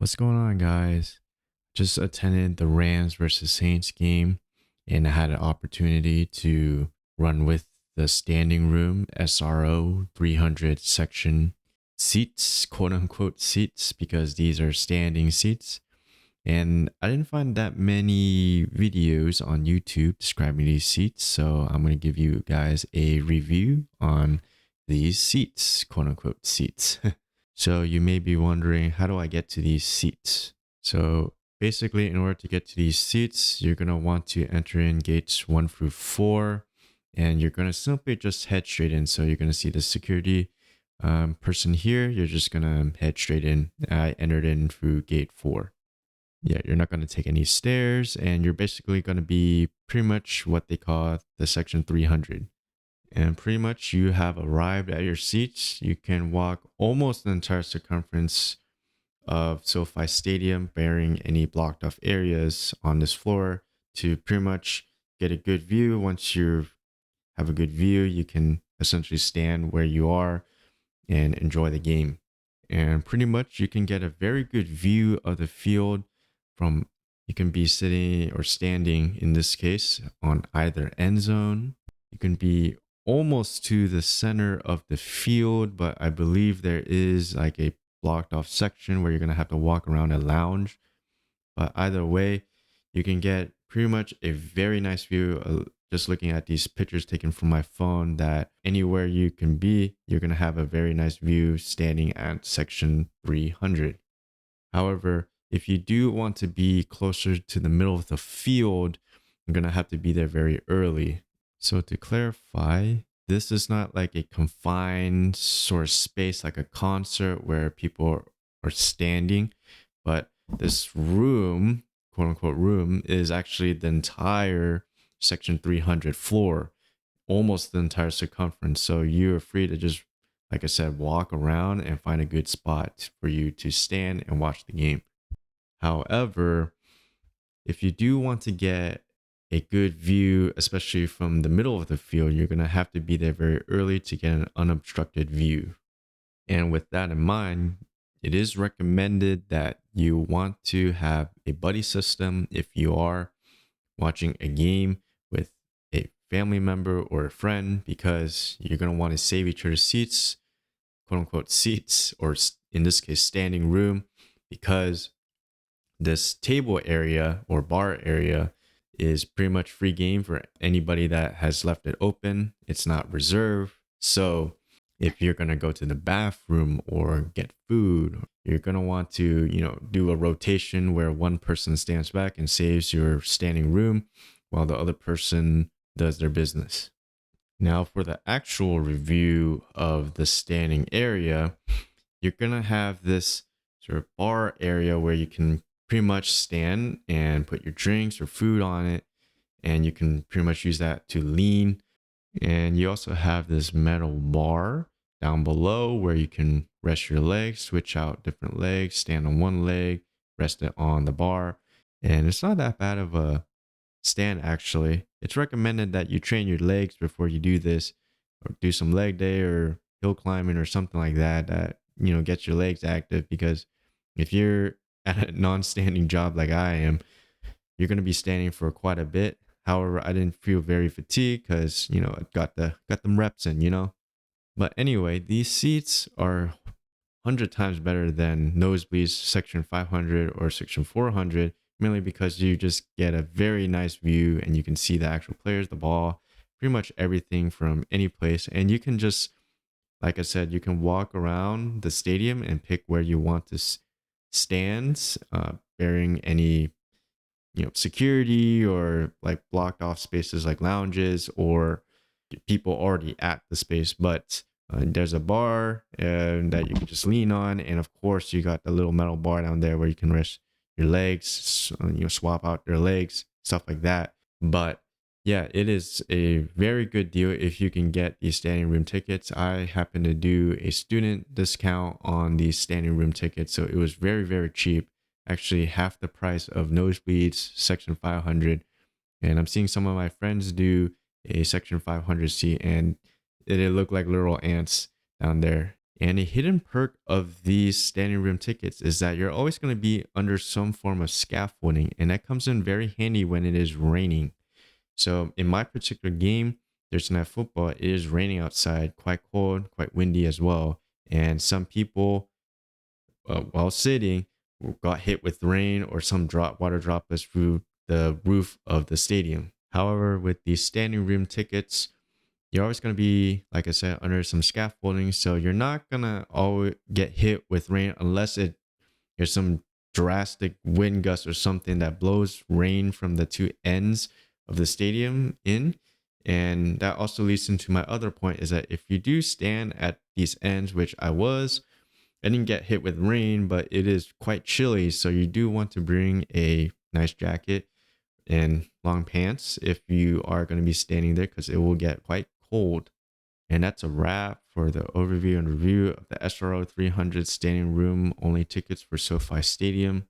What's going on, guys? Just attended the Rams versus Saints game and I had an opportunity to run with the standing room SRO 300 section seats, quote unquote seats, because these are standing seats. And I didn't find that many videos on YouTube describing these seats. So I'm going to give you guys a review on these seats, quote unquote seats. So you may be wondering, how do I get to these seats? So basically, in order to get to these seats, you're going to want to enter in gates 1 through 4, and you're going to simply just head straight in. So you're going to see the security person here. You're just going to head straight in. I entered in through gate 4. Yeah, you're not going to take any stairs, and you're basically going to be pretty much what they call the section 300. And pretty much you have arrived at your seats. You can walk almost the entire circumference of SoFi Stadium, bearing any blocked off areas on this floor to pretty much get a good view. Once you have a good view, you can essentially stand where you are and enjoy the game. And pretty much you can get a very good view of the field from, you can be sitting or standing in this case on either end zone. You can be almost to the center of the field, but I believe there is like a blocked off section where you're going to have to walk around a lounge. But either way, you can get pretty much a very nice view just looking at these pictures taken from my phone, that anywhere you can be, you're going to have a very nice view standing at section 300. However, if you do want to be closer to the middle of the field, you're going to have to be there very early. So to clarify, this is not like a confined sort of space like a concert where people are standing, but this room, quote unquote room, is actually the entire section 300 floor, almost the entire circumference. So you're free to just, like I said, walk around and find a good spot for you to stand and watch the game. However, if you do want to get a good view, especially from the middle of the field, you're going to have to be there very early to get an unobstructed view. And with that in mind, it is recommended that you want to have a buddy system if you are watching a game with a family member or a friend, because you're going to want to save each other's seats, quote unquote seats, or in this case, standing room, because this table area or bar area is pretty much free game for anybody that has left it open. It's not reserved. So if you're going to go to the bathroom or get food, you're going to want to, do a rotation where one person stands back and saves your standing room while the other person does their business. Now, for the actual review of the standing area, you're going to have this sort of bar area where you can pretty much stand and put your drinks or food on it, and you can pretty much use that to lean. And you also have this metal bar down below where you can rest your legs, switch out different legs, stand on one leg, rest it on the bar. And it's not that bad of a stand, actually. It's recommended that you train your legs before you do this, or do some leg day or hill climbing or something like that, gets your legs active, because if you're at a non-standing job like I am, you're going to be standing for quite a bit. However, I didn't feel very fatigued because, I got them reps in. But anyway, these seats are 100 times better than nosebleeds section 500 or section 400, mainly because you just get a very nice view and you can see the actual players, the ball, pretty much everything from any place. And you can just, like I said, you can walk around the stadium and pick where you want to stand, bearing any security or like blocked off spaces like lounges or people already at the space. But there's a bar that you can just lean on, and of course you got the little metal bar down there where you can rest your legs, swap out your legs, stuff like that. But yeah, it is a very good deal if you can get these standing room tickets. I happen to do a student discount on these standing room tickets, so it was very, very cheap. Actually, half the price of nosebleeds section 500. And I'm seeing some of my friends do a section 500 seat, and it looked like little ants down there And a hidden perk of these standing room tickets is that you're always going to be under some form of scaffolding, and that comes in very handy when it is raining. So in my particular game, Thursday Night Football, it is raining outside, quite cold, quite windy as well. And some people, while sitting, got hit with rain or some water droplets through the roof of the stadium. However, with these standing room tickets, you're always going to be, like I said, under some scaffolding. So you're not going to always get hit with rain unless there's some drastic wind gust or something that blows rain from the two ends of the stadium in. And that also leads into my other point is that if you do stand at these ends, which I didn't get hit with rain, but it is quite chilly. So you do want to bring a nice jacket and long pants if you are going to be standing there because it will get quite cold. And that's a wrap for the overview and review of the SRO 300 standing room only tickets for SoFi Stadium.